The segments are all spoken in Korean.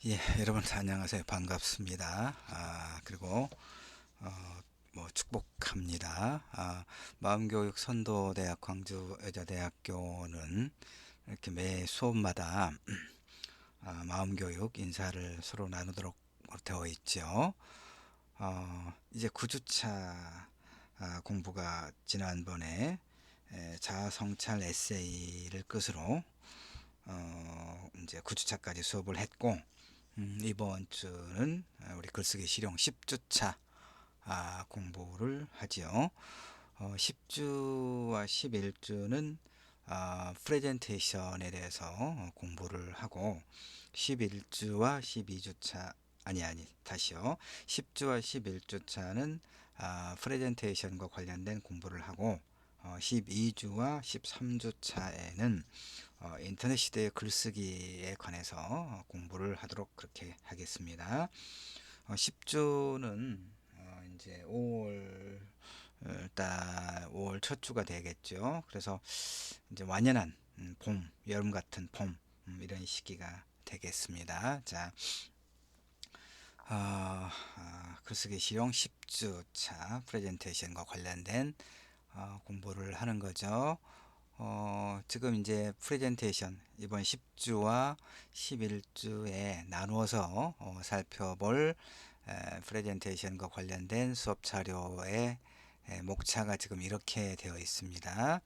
예, 여러분 안녕하세요. 반갑습니다. 그리고 축복합니다. 마음교육 선도대학 광주여자대학교는 이렇게 매 수업마다 마음교육 인사를 서로 나누도록 되어 있죠. 이제 9주차 공부가 지난번에 자아성찰 에세이를 끝으로 이제 9주차까지 수업을 했고, 이번 주는 우리 글쓰기 실용 10주차 공부를 하지요. 10주와 11주는 프레젠테이션에 대해서 공부를 하고, 11주와 12주차 아니 다시요. 10주와 11주차는 프레젠테이션과 관련된 공부를 하고, 12주와 13주차에는 인터넷 시대의 글쓰기에 관해서 공부를 하도록 그렇게 하겠습니다. 10주는 이제 5월 첫 주가 되겠죠. 그래서 이제 완연한 봄, 여름 같은 봄, 이런 시기가 되겠습니다. 자, 글쓰기 실용 10주차 프레젠테이션과 관련된 공부를 하는 거죠. 지금 이제 프레젠테이션 이번 10주와 11주에 나누어서 살펴볼 프레젠테이션과 관련된 수업 자료의 목차가 지금 이렇게 되어 있습니다.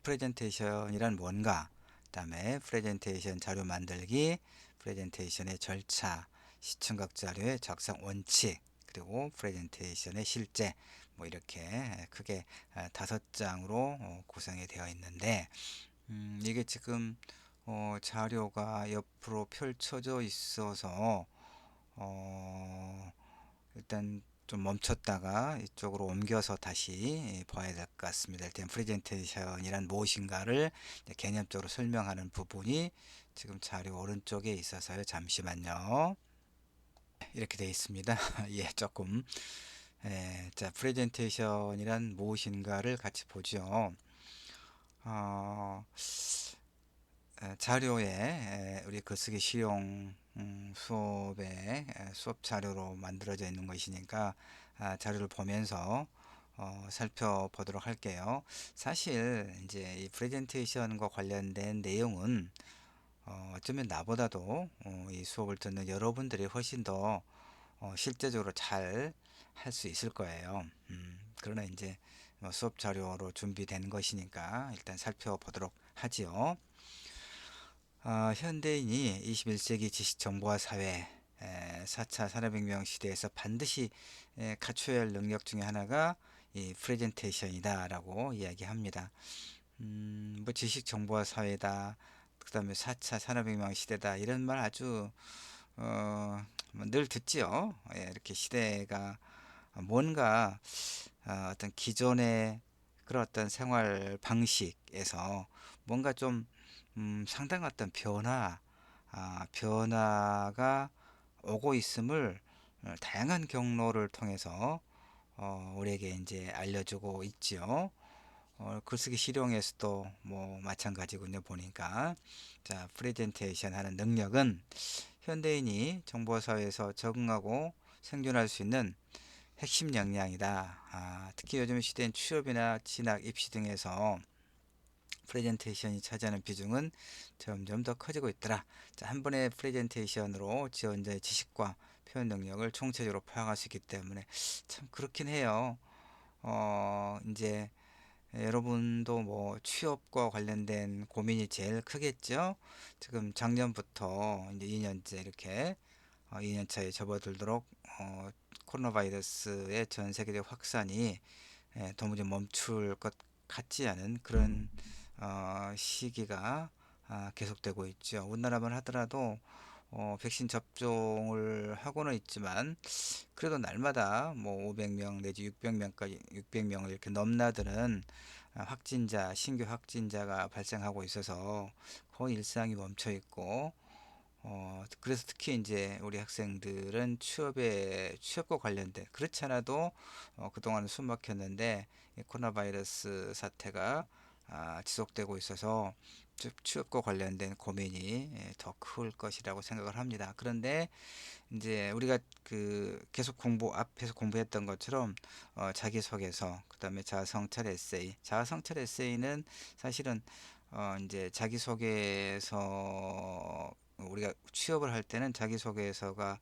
프레젠테이션이란 뭔가, 그다음에 프레젠테이션 자료 만들기, 프레젠테이션의 절차, 시청각 자료의 작성 원칙, 그리고 프레젠테이션의 실제, 뭐 이렇게 크게 5장으로 구성이 되어 있는데, 이게 지금 자료가 옆으로 펼쳐져 있어서 일단 좀 멈췄다가 이쪽으로 옮겨서 다시 봐야 될 것 같습니다. 일단 프레젠테이션이란 무엇인가를 개념적으로 설명하는 부분이 지금 자료 오른쪽에 있어서요. 잠시만요. 이렇게 되어 있습니다. 예, 조금. 자, 프레젠테이션이란 무엇인가를 같이 보죠. 어, 자료에 우리 글쓰기 실용 수업에 수업 자료로 만들어져 있는 것이니까 자료를 보면서 살펴보도록 할게요. 사실 이제 이 프레젠테이션과 관련된 내용은 어쩌면 나보다도 이 수업을 듣는 여러분들이 훨씬 더 실제적으로 잘 할 수 있을 거예요. 그러나 이제 수업 자료로 준비된 것이니까 일단 살펴보도록 하지요. 현대인이 21세기 지식정보화 사회 4차 산업혁명 시대에서 반드시 갖춰야 할 능력 중에 하나가 이 프레젠테이션이다 라고 이야기합니다. 뭐 지식정보화 사회다, 그 다음에 4차 산업혁명 시대다, 이런 말 아주 뭐늘 듣지요. 예, 이렇게 시대가 뭔가 어떤 기존의 그런 어떤 생활 방식에서 뭔가 좀 상당한 어떤 변화가 오고 있음을 다양한 경로를 통해서 우리에게 이제 알려주고 있지요. 글쓰기 실용에서도 뭐 마찬가지군요. 보니까 자, 프레젠테이션 하는 능력은 현대인이 정보사회에서 적응하고 생존할 수 있는 핵심 역량이다. 특히 요즘 시대인 취업이나 진학, 입시 등에서 프레젠테이션이 차지하는 비중은 점점 더 커지고 있더라. 자, 한 번의 프레젠테이션으로 지원자의 지식과 표현 능력을 총체적으로 파악할 수 있기 때문에 참 그렇긴 해요. 이제 여러분도 뭐 취업과 관련된 고민이 제일 크겠죠? 지금 작년부터 이제 2년째 이렇게 2년차에 접어들도록 코로나 바이러스의 전 세계적 확산이 도무지 멈출 것 같지 않은 그런 시기가 계속되고 있죠. 우리나라만 하더라도 백신 접종을 하고는 있지만 그래도 날마다 뭐 500명 내지 600명까지 600명을 이렇게 넘나드는 신규 확진자가 발생하고 있어서 거의 일상이 멈춰 있고, 그래서 특히 이제 우리 학생들은 취업과 관련된, 그렇지 않아도 그동안은 숨 막혔는데 이 코로나 바이러스 사태가 지속되고 있어서 취업과 관련된 고민이 더 클 것이라고 생각을 합니다. 그런데 이제 우리가 그 계속 앞에서 공부했던 것처럼 자기소개서, 그다음에 자아성찰 에세이. 자아성찰 에세이는 사실은 이제 자기소개서, 우리가 취업을 할 때는 자기소개서가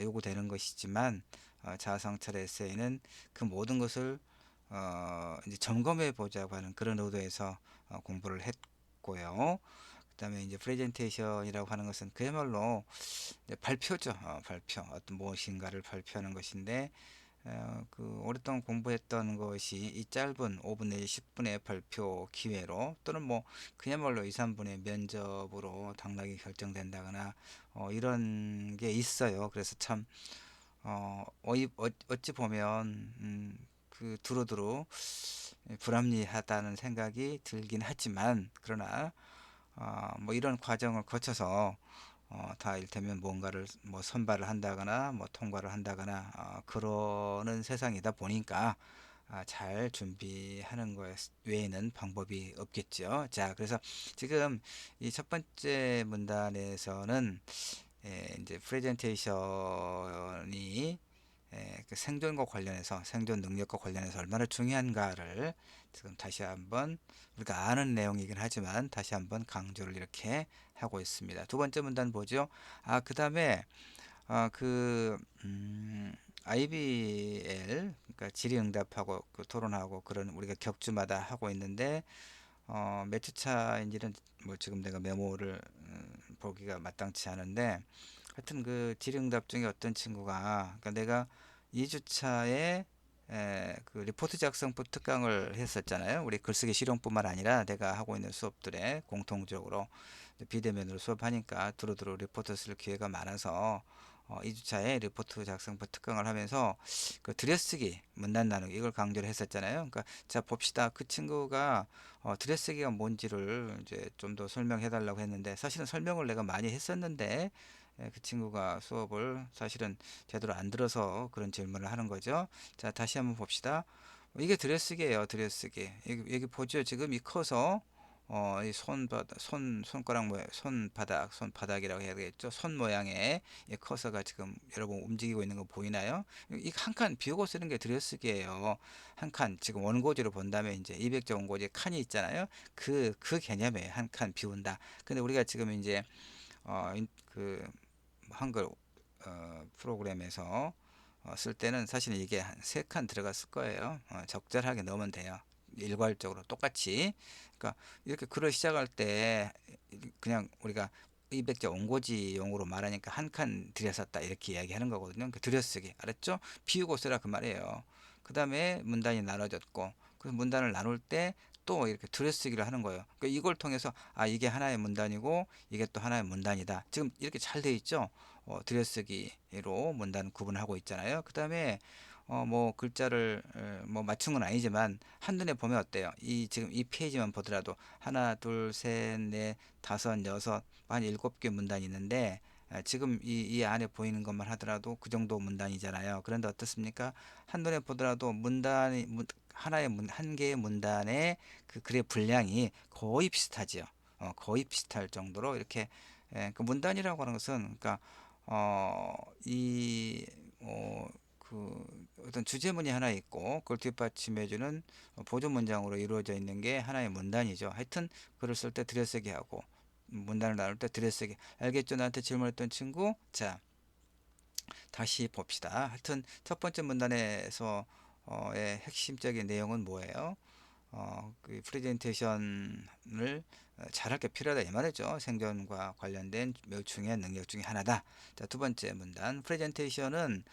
요구되는 것이지만, 자아성찰 에세이는 그 모든 것을 이제 점검해 보자고 하는 그런 의도에서 공부를 했고요. 그다음에 이제 프레젠테이션이라고 하는 것은 그야말로 이제 발표죠. 발표. 어떤 무엇인가를 발표하는 것인데, 그 오랫동안 공부했던 것이 이 짧은 5분 내지 10분의 발표 기회로, 또는 뭐 그야말로 2, 3분의 면접으로 당락이 결정된다거나 이런 게 있어요. 그래서 참 어찌 보면 그 두루두루 불합리하다는 생각이 들긴 하지만, 그러나 뭐 이런 과정을 거쳐서 다 이를테면 뭔가를 뭐 선발을 한다거나 뭐 통과를 한다거나 그러는 세상이다 보니까 잘 준비하는 것 외에는 방법이 없겠죠. 자, 그래서 지금 이 첫 번째 문단에서는 이제 프레젠테이션이 그 생존과 관련해서, 생존 능력과 관련해서 얼마나 중요한가를 지금 다시 한번, 우리가 아는 내용이긴 하지만 다시 한번 강조를 이렇게 하고 있습니다. 두 번째 문단 보죠. 그 다음에 그 IBL, 그러니까 질의응답하고 그 토론하고 그런, 우리가 격주마다 하고 있는데 몇 주 차인지는 뭐 지금 내가 메모를 보기가 마땅치 않은데, 하여튼 그 질의응답 중에 어떤 친구가, 그러니까 내가 2주차에 그 리포트 작성부 특강을 했었잖아요. 우리 글쓰기 실용뿐만 아니라 내가 하고 있는 수업들에 공통적으로 비대면으로 수업하니까 두루두루 리포트 쓸 기회가 많아서 2주차에 리포트 작성부 특강을 하면서 그 들여쓰기, 문단 나누기, 이걸 강조를 했었잖아요. 그러니까 자 봅시다. 그 친구가 들여쓰기가 뭔지를 이제 좀 더 설명해 달라고 했는데, 사실은 설명을 내가 많이 했었는데 그 친구가 수업을 사실은 제대로 안 들어서 그런 질문을 하는 거죠. 자, 다시 한번 봅시다. 이게 들여쓰기예요. 들여쓰기. 여기 보죠. 지금 이 커서 이 손가락 모양, 손바닥이라고 해야 되겠죠. 손 모양의 이 커서가 지금 여러분 움직이고 있는 거 보이나요? 이 한 칸 비우고 쓰는 게 들여쓰기예요. 한 칸, 지금 원고지로 본다면 이제 200자 원고지 칸이 있잖아요. 그 개념이에요. 한 칸 비운다. 근데 우리가 지금 이제 그 한글 프로그램에서 쓸 때는 사실은 이게 한 3칸 들어갔을 거예요. 적절하게 넣으면 돼요. 일괄적으로 똑같이. 그러니까 이렇게 글을 시작할 때 그냥 우리가 200자 원고지용으로 말하니까 한 칸 들여썼다 이렇게 이야기하는 거거든요. 그 들여쓰기, 알았죠? 비우고 쓰라 그 말이에요. 그 다음에 문단이 나눠졌고, 그 문단을 나눌 때 또 이렇게 들여쓰기를 하는 거예요. 그러니까 이걸 통해서 이게 하나의 문단이고 이게 또 하나의 문단이다. 지금 이렇게 잘 돼 있죠? 들여쓰기로 문단 구분하고 있잖아요. 그 다음에 뭐 글자를 뭐 맞춘 건 아니지만 한눈에 보면 어때요? 지금 이 페이지만 보더라도 하나, 둘, 셋, 넷, 다섯, 여섯, 한 7개 문단이 있는데, 지금 이 안에 보이는 것만 하더라도 그 정도 문단이잖아요. 그런데 어떻습니까? 한눈에 보더라도 한 개의 문단의 그 글의 분량이 거의 비슷하지요. 거의 비슷할 정도로 이렇게 그 문단이라고 하는 것은, 그러니까 어, 이, 그 어떤 주제문이 하나 있고 그걸 뒷받침해주는 보조 문장으로 이루어져 있는 게 하나의 문단이죠. 하여튼 글을 쓸 때 들여쓰기 하고 문단을 나눌 때 들여쓰기. 알겠죠? 나한테 질문했던 친구. 자, 다시 봅시다. 하여튼 첫 번째 문단에서 의 핵심적인 내용은 뭐예요? 그 프레젠테이션을 잘할 게 필요하다 이 말이죠. 생존과 관련된 매우 중요한 능력 중에 하나다. 자, 두 번째 문단. 프레젠테이션은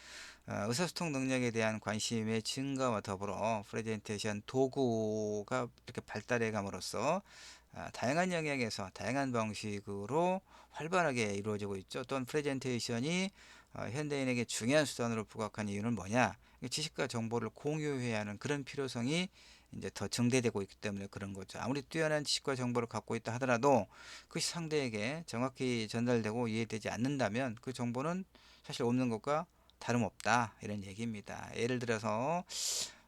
의사소통 능력에 대한 관심의 증가와 더불어 프레젠테이션 도구가 이렇게 발달해 감으로써 다양한 영역에서 다양한 방식으로 활발하게 이루어지고 있죠. 또한 프레젠테이션이 현대인에게 중요한 수단으로 부각한 이유는 뭐냐? 지식과 정보를 공유해야 하는 그런 필요성이 이제 더 증대되고 있기 때문에 그런 거죠. 아무리 뛰어난 지식과 정보를 갖고 있다 하더라도 그것이 상대에게 정확히 전달되고 이해되지 않는다면 그 정보는 사실 없는 것과 다름없다, 이런 얘기입니다. 예를 들어서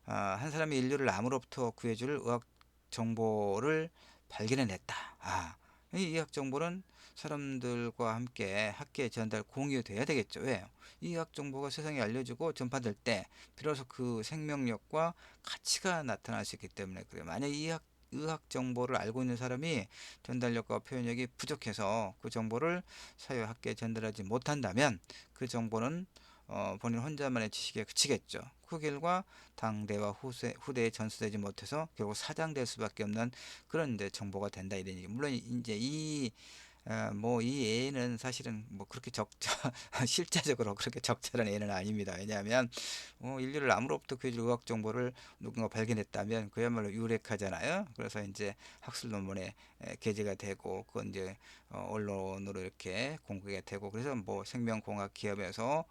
한 사람이 인류를 암으로부터 구해줄 의학 정보를 발견해냈다. 이 의학 정보는 사람들과 함께 학계에 전달 공유돼야 되겠죠. 왜요? 이 의학 정보가 세상에 알려지고 전파될 때 비로소 그 생명력과 가치가 나타날 수 있기 때문에 그래요. 만약 이 의학 정보를 알고 있는 사람이 전달력과 표현력이 부족해서 그 정보를 사회 학계에 전달하지 못한다면 그 정보는 본인 혼자만의 지식에 그치겠죠. 그 결과 당대와 후대에 전수되지 못해서 결국 사장될 수밖에 없는 그런 이제 정보가 된다 이런 얘기. 물론 이제 뭐 이 예는 사실은 뭐 그렇게 적자 실제적으로 그렇게 적절한 예는 아닙니다. 왜냐하면 인류를 암으로부터 구해줄 의학 정보를 누군가 발견했다면 그야말로 유력하잖아요. 그래서 이제 학술 논문에 게재가 되고 그건 이제 언론으로 이렇게 공개가 되고 그래서 뭐 생명공학 기업에서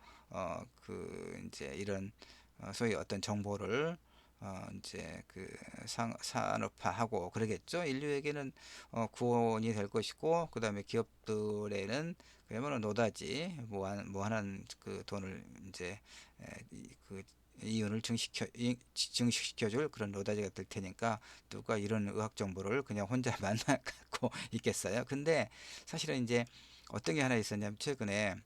그 이제 이런 소위 어떤 정보를 이제 그 산업화하고 그러겠죠. 인류에게는 구원이 될 것이고 그 다음에 기업들에는 그야말로 노다지 무한한 그 돈을 이제 그 이윤을 증식시켜줄 그런 노다지가 될 테니까 누가 이런 의학 정보를 그냥 혼자만 갖고 있겠어요. 근데 사실은 이제 어떤 게 하나 있었냐면 최근에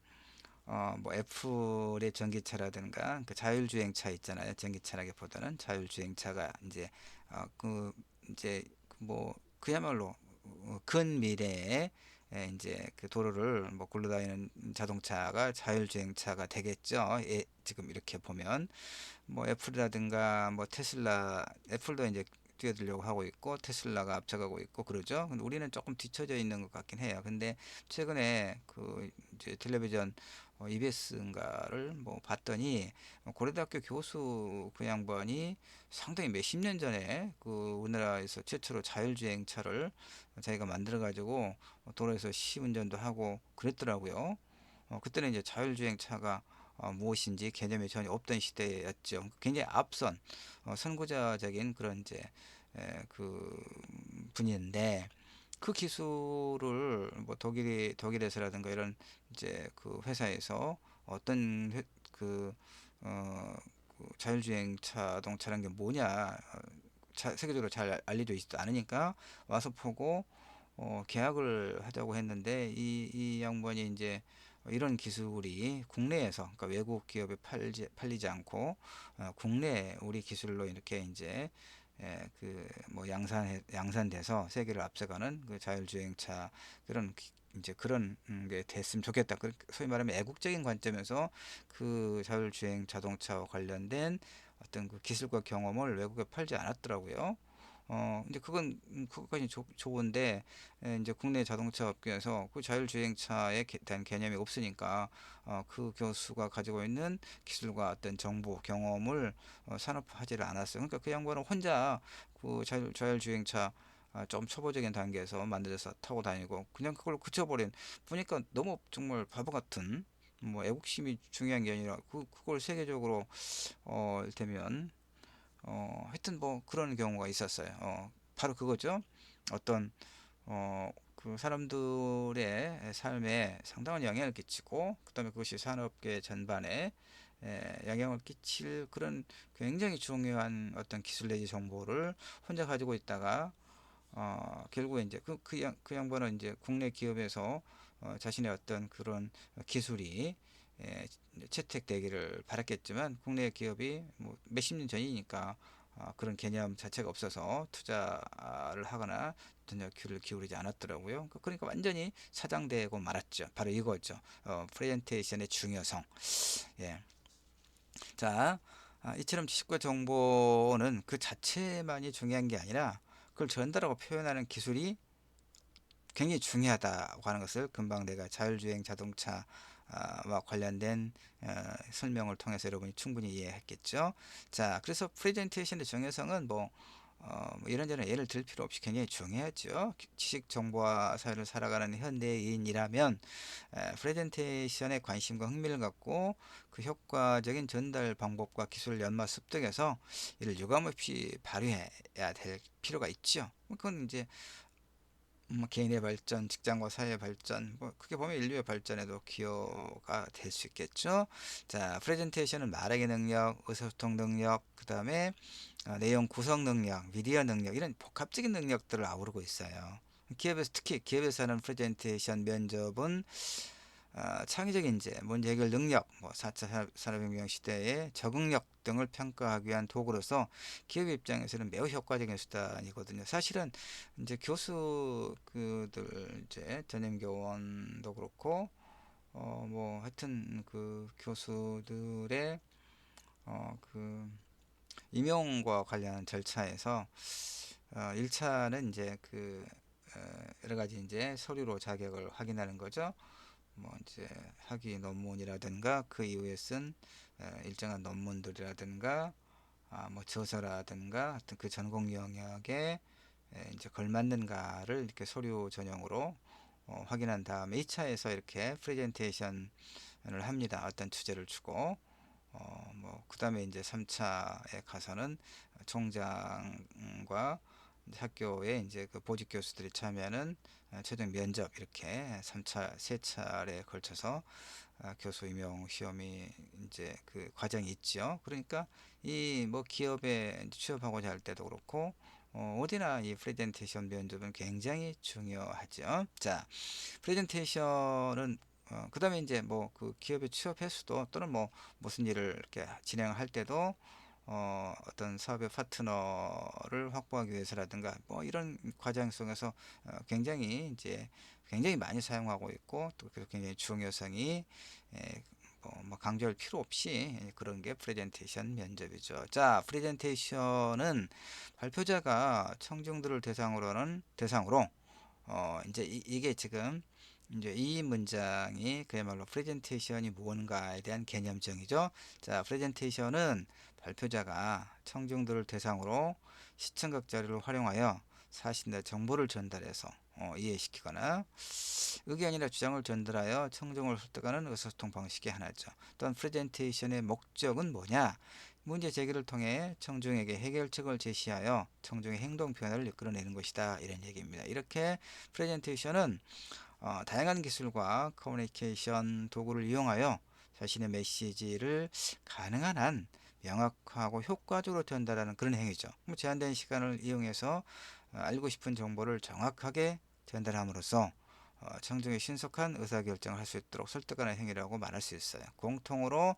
뭐 애플의 전기차라든가 그 자율주행차 있잖아요. 전기차라기보다는 자율주행차가 이제 그 이제 뭐 그야말로 근미래에 이제 그 도로를 뭐 굴러다니는 자동차가 자율주행차가 되겠죠. 예, 지금 이렇게 보면 뭐 애플이라든가 뭐 테슬라, 애플도 이제 뛰어들려고 하고 있고 테슬라가 앞서가고 있고 그러죠. 근데 우리는 조금 뒤처져 있는 것 같긴 해요. 근데 최근에 그 이제 텔레비전 EBS인가를 뭐 봤더니 고려대학교 교수 그 양반이 상당히 몇십 년 전에 그 우리나라에서 최초로 자율주행차를 자기가 만들어 가지고 도로에서 시운전도 하고 그랬더라고요. 그때는 이제 자율주행차가 무엇인지 개념이 전혀 없던 시대였죠. 굉장히 앞선 선구자적인 그런 이제 그 분인데 그 기술을 뭐 독일에서라든가 이런 이제 그 회사에서 어떤 그, 어, 그 자율주행 자동차라는 게 뭐냐 세계적으로 잘 알려져 있지도 않으니까 와서 보고 계약을 하자고 했는데 이 양반이 이제 이런 기술이 국내에서 그러니까 외국 기업에 팔리지 않고 국내 우리 기술로 이렇게 이제 그 뭐 양산돼서 세계를 앞서가는 그 자율주행차 그런 이제 그런 게 됐으면 좋겠다. 소위 말하면 애국적인 관점에서 그 자율주행 자동차와 관련된 어떤 그 기술과 경험을 외국에 팔지 않았더라고요. 이제 그것까지 좋은데 이제 국내 자동차 업계에서 그 자율주행차에 대한 개념이 없으니까 그 교수가 가지고 있는 기술과 어떤 정보 경험을 산업화하지를 않았어요. 그러니까 그 양반은 혼자 그 자율주행차 좀 초보적인 단계에서 만들어서 타고 다니고 그냥 그걸 그쳐버린 보니까 너무 정말 바보 같은 뭐 애국심이 중요한 게 아니라 그걸 세계적으로 이를테면 하여튼 뭐 그런 경우가 있었어요. 바로 그거죠. 어떤 그 사람들의 삶에 상당한 영향을 끼치고 그다음에 그것이 산업계 전반에 영향을 끼칠 그런 굉장히 중요한 어떤 기술 내지 정보를 혼자 가지고 있다가 결국에 이제 그 양반은 이제 국내 기업에서 자신의 어떤 그런 기술이 예, 채택되기를 바랐겠지만 국내 기업이 뭐 몇십 년 전이니까 그런 개념 자체가 없어서 투자를 하거나 전혀 귀를 기울이지 않았더라고요. 그러니까 완전히 사장되고 말았죠. 바로 이거죠. 프레젠테이션의 중요성. 예. 자, 이처럼 지식과 정보는 그 자체만이 중요한 게 아니라 그걸 전달하고 표현하는 기술이 굉장히 중요하다고 하는 것을 금방 내가 자율주행 자동차와 관련된 설명을 통해서 여러분이 충분히 이해했겠죠. 자, 그래서 프레젠테이션의 중요성은 뭐 이런저런 예를 들 필요 없이 굉장히 중요하죠. 지식 정보화 사회를 살아가는 현대인이라면 프레젠테이션에 관심과 흥미를 갖고 그 효과적인 전달 방법과 기술을 연마 습득해서 이를 유감없이 발휘해야 될 필요가 있죠. 그건 이제 개인의 발전, 직장과 사회의 발전, 뭐 크게 보면 인류의 발전에도 기여가 될 수 있겠죠. 자, 프레젠테이션은 말하기 능력, 의사소통 능력, 그 다음에 내용 구성 능력, 미디어 능력 이런 복합적인 능력들을 아우르고 있어요. 기업에서, 특히 기업에서 하는 프레젠테이션 면접은 창의적 인재, 문제 해결 능력, 4차 산업혁명 시대의 적응력 등을 평가하기 위한 도구로서 기업 입장에서는 매우 효과적인 수단이거든요. 사실은 이제 교수 그들 이제 전임 교원도 그렇고 하여튼 그 교수들의 그 임용과 관련한 절차에서 1차는 이제 여러 가지 이제 서류로 자격을 확인하는 거죠. 이제 학위 논문이라든가 그 이후에 쓴 일정한 논문들이라든가 저서라든가 하여튼 그 전공 영역에 이제 걸맞는가를 이렇게 서류 전형으로 확인한 다음에 2차에서 이렇게 프레젠테이션을 합니다. 어떤 주제를 주고 그 다음에 이제 3차에 가서는 총장과 학교에 이제 그 보직 교수들이 참여하는 최종 면접, 이렇게 3차, 3차례에 걸쳐서 교수 임용 시험이 이제 그 과정이 있죠. 그러니까 이 기업에 취업하고자 할 때도 그렇고 어디나 이 프레젠테이션 면접은 굉장히 중요하죠. 자, 프레젠테이션은 그다음에 이제 그 기업에 취업했어도 또는 무슨 일을 이렇게 진행할 때도 어떤 사업의 파트너를 확보하기 위해서라든가 이런 과정 속에서 굉장히 많이 사용하고 있고 또 굉장히 중요성이 강조할 필요 없이 그런 게 프레젠테이션 면접이죠. 자, 프레젠테이션은 발표자가 청중들을 대상으로 이제 이게 지금 이제 이 문장이 그야말로 프레젠테이션이 무언가에 대한 개념정이죠. 자, 프레젠테이션은 발표자가 청중들을 대상으로 시청각 자료를 활용하여 사실이나 정보를 전달해서 이해시키거나 의견이나 주장을 전달하여 청중을 설득하는 의사소통 방식의 하나죠. 또한 프레젠테이션의 목적은 뭐냐? 문제 제기를 통해 청중에게 해결책을 제시하여 청중의 행동 변화를 이끌어내는 것이다, 이런 얘기입니다. 이렇게 프레젠테이션은 다양한 기술과 커뮤니케이션 도구를 이용하여 자신의 메시지를 가능한 한 명확하고 효과적으로 전달하는 그런 행위죠. 제한된 시간을 이용해서 알고 싶은 정보를 정확하게 전달함으로써 청중의 신속한 의사결정을 할 수 있도록 설득하는 행위라고 말할 수 있어요. 공통으로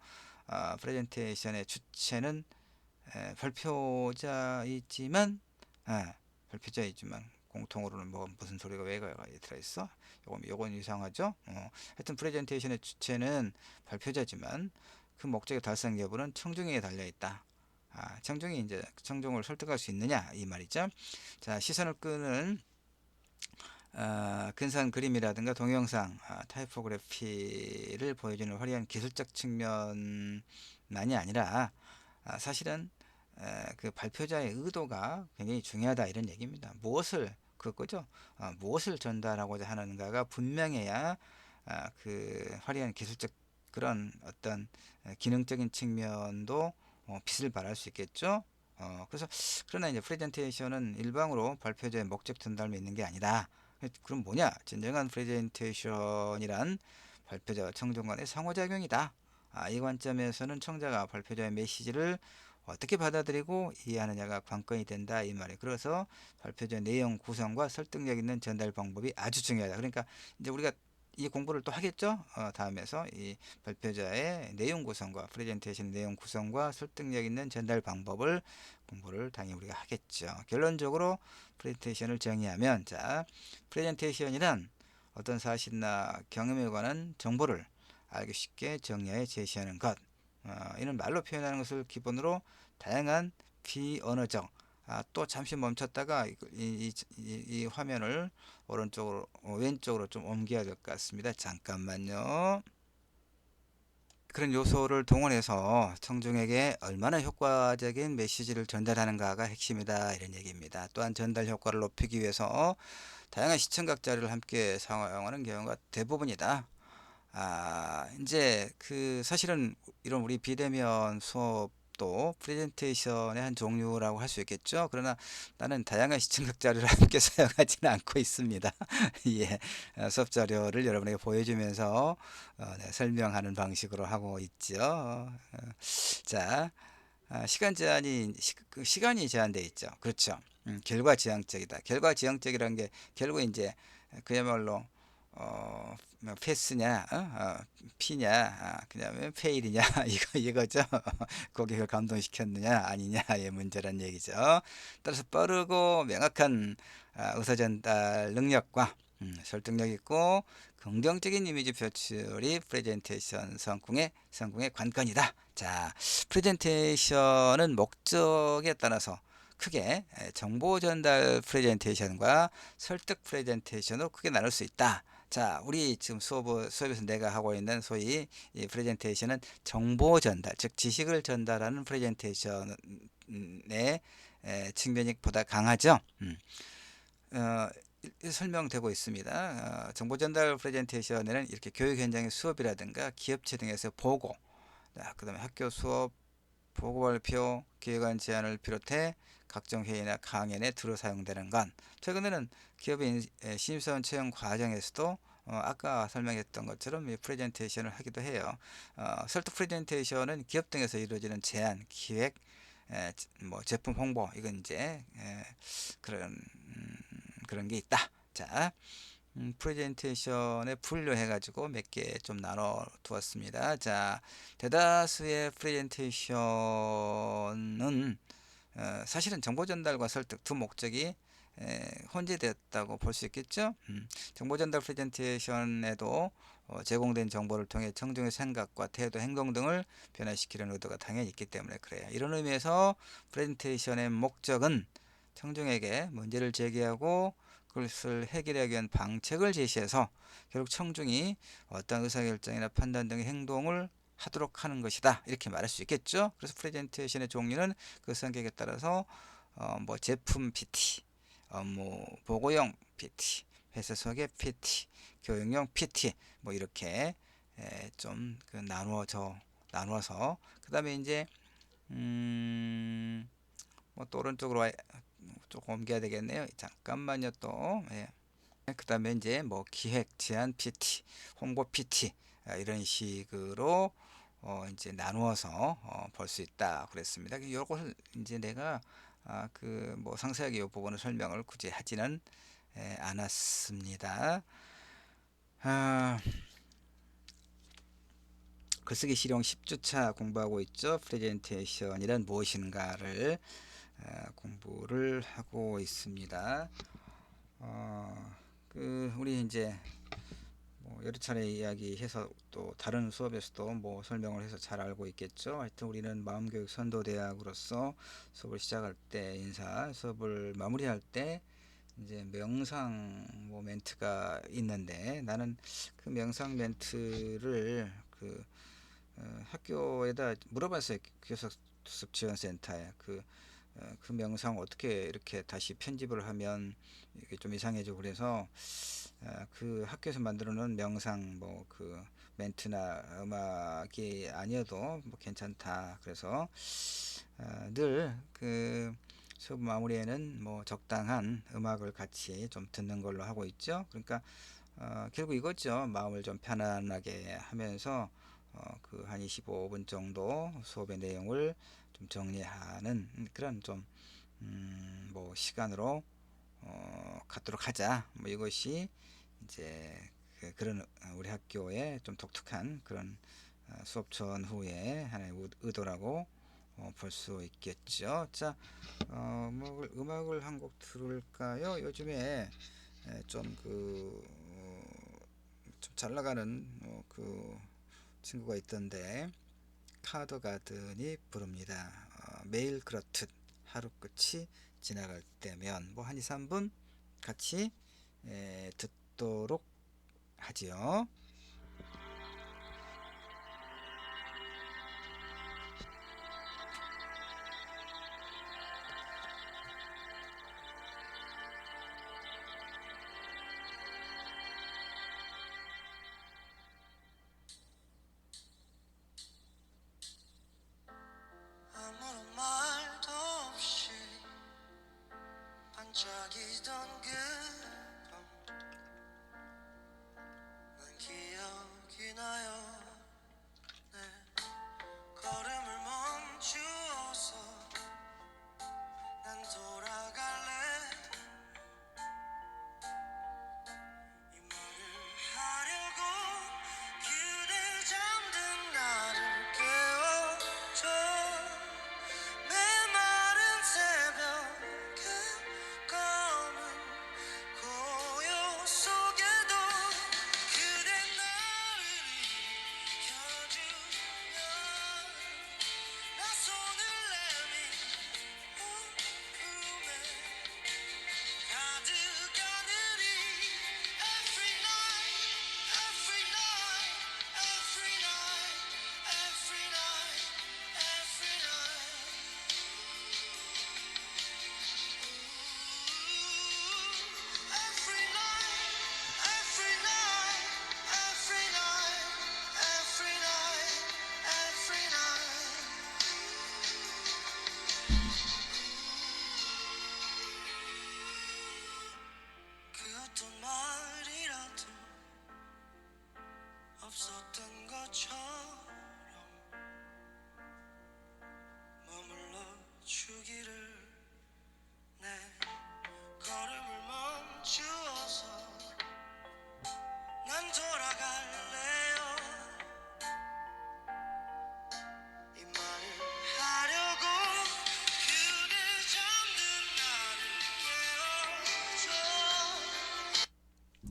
프레젠테이션의 주체는 발표자이지만 공통으로는 무슨 소리가 왜 들어있어? 요건 이상하죠? 하여튼 프레젠테이션의 주체는 발표자지만 그 목적의 달성 여부는 청중에게 달려있다. 청중이 이제 청중을 설득할 수 있느냐, 이 말이죠. 자, 시선을 끄는 근사한 그림이라든가 동영상, 타이포그래피를 보여주는 화려한 기술적 측면만이 아니라 사실은 그 발표자의 의도가 굉장히 중요하다, 이런 얘기입니다. 무엇을 전달하고자 하는가가 분명해야 그 화려한 기술적 그런 어떤 기능적인 측면도 빛을 발할 수 있겠죠. 그러나 이제 프레젠테이션은 일방으로 발표자의 목적 전달만 있는 게 아니다. 그럼 뭐냐? 진정한 프레젠테이션이란 발표자와 청중 간의 상호작용이다. 이 관점에서는 청자가 발표자의 메시지를 어떻게 받아들이고 이해하느냐가 관건이 된다, 이 말이에요. 그래서 발표자의 내용 구성과 설득력 있는 전달 방법이 아주 중요하다. 그러니까 이제 우리가 이 공부를 또 하겠죠. 다음에서 이 발표자의 내용 구성과 프레젠테이션 내용 구성과 설득력 있는 전달 방법을 공부를 당연히 우리가 하겠죠. 결론적으로 프레젠테이션을 정의하면, 자, 프레젠테이션이란 어떤 사실이나 경험에 관한 정보를 알기 쉽게 정리하여 제시하는 것, 이는 말로 표현하는 것을 기본으로 다양한 비언어적, 또 잠시 멈췄다가 이 화면을 왼쪽으로 좀 옮겨야 될 것 같습니다. 잠깐만요. 그런 요소를 동원해서 청중에게 얼마나 효과적인 메시지를 전달하는가가 핵심이다, 이런 얘기입니다. 또한 전달 효과를 높이기 위해서 다양한 시청각 자료를 함께 사용하는 경우가 대부분이다. 이제 사실은 이런 우리 비대면 수업도 프레젠테이션의 한 종류라고 할 수 있겠죠. 그러나 나는 다양한 시청각 자료를 함께 사용하지는 않고 있습니다. 예, 수업 자료를 여러분에게 보여주면서 설명하는 방식으로 하고 있죠. 자, 시간 제한이 그 시간이 제한되어 있죠. 그렇죠. 결과 지향적이다. 결과 지향적이라는 게 결국 이제 그야말로 뭐 패스냐, 피냐, 그다음에 페일이냐 이거죠. 고객을 감동시켰느냐 아니냐의 문제란 얘기죠. 따라서 빠르고 명확한 의사 전달 능력과 설득력 있고 긍정적인 이미지 표출이 프레젠테이션 성공의 관건이다. 자, 프레젠테이션은 목적에 따라서 크게 정보 전달 프레젠테이션과 설득 프레젠테이션으로 크게 나눌 수 있다. 자, 우리 지금 수업에서 내가 하고 있는 소위 이 프레젠테이션은 정보 전달, 즉 지식을 전달하는 프레젠테이션의 측면이 보다 강하죠. 어, 설명되고 있습니다. 정보 전달 프레젠테이션에는 이렇게 교육 현장의 수업이라든가 기업체 등에서 보고, 그다음에 학교 수업, 보고 발표, 기획안 제안을 비롯해 각종 회의나 강연에 주로 사용되는 건, 최근에는 기업의 신입사원 채용 과정에서도 아까 설명했던 것처럼 이 프레젠테이션을 하기도 해요. 설득 프레젠테이션은 기업 등에서 이루어지는 제안, 기획, 뭐 제품 홍보, 이건 이제 그런 그런 게 있다. 자, 프레젠테이션에 분류해 가지고 몇 개 좀 나눠 두었습니다. 자, 대다수의 프레젠테이션은 사실은 정보 전달과 설득 두 목적이 혼재되었다고 볼 수 있겠죠. 정보 전달 프레젠테이션에도 제공된 정보를 통해 청중의 생각과 태도, 행동 등을 변화시키려는 의도가 당연히 있기 때문에 그래요. 이런 의미에서 프레젠테이션의 목적은 청중에게 문제를 제기하고 그것을 해결하기 위한 방책을 제시해서 결국 청중이 어떤 의사결정이나 판단 등의 행동을 하도록 하는 것이다. 이렇게 말할 수 있겠죠. 그래서 프레젠테이션의 종류는 그 성격에 따라서 뭐 제품 PT, 업무 보고용 PT, 회사 소개 PT, 교육용 PT 뭐 이렇게 좀 그 나누어서 그다음에 이제 뭐 또 오른쪽으로 조금 옮겨야 되겠네요. 잠깐만요 또. 예. 그다음에 이제 뭐 기획, 제안 PT, 홍보 PT 이런 식으로 이제 나누어서 볼 수 있다 그랬습니다. 이걸 이제 내가 그 뭐 상세하게 이 부분을 설명을 굳이 하지는 않았습니다. 아, 글쓰기 실용 10주차 공부하고 있죠. 프레젠테이션이란 무엇인가를 공부를 하고 있습니다. 그 우리 이제 뭐 여러 차례 이야기해서 또 다른 수업에서도 뭐 설명을 해서 잘 알고 있겠죠. 하여튼 우리는 마음교육 선도대학으로서 수업을 시작할 때 인사, 수업을 마무리할 때 이제 명상 뭐 멘트가 있는데 나는 그 명상 멘트를 그 학교에다 물어봤어요. 교섭지원센터에 그 명상 어떻게 이렇게 다시 편집을 하면 이게 좀 이상해지고 그래서 그 학교에서 만들어 놓은 명상 뭐 그 멘트나 음악이 아니어도 뭐 괜찮다. 그래서 늘 그 수업 마무리에는 뭐 적당한 음악을 같이 좀 듣는 걸로 하고 있죠. 그러니까 결국 이거죠. 마음을 좀 편안하게 하면서 그 한 25분 정도 수업의 내용을 좀 정리하는 그런 좀 뭐 시간으로 갖도록 하자. 뭐 이것이 이제 그런 우리 학교의 좀 독특한 그런 수업 전후의 하나의 의도라고 볼 수 있겠죠. 자, 뭐 음악을 한 곡 들을까요? 요즘에 좀그 좀 잘 나가는 그 친구가 있던데 카드 가든이 부릅니다. 매일 그렇듯 하루 끝이 지나갈 때면 뭐 한 2, 3분 같이 듣도록 하지요. 아무런 말도 없이 반짝이던 그밤 난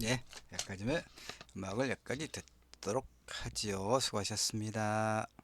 예, 여기까지면 음악을 여기까지 듣도록 하지요. 수고하셨습니다.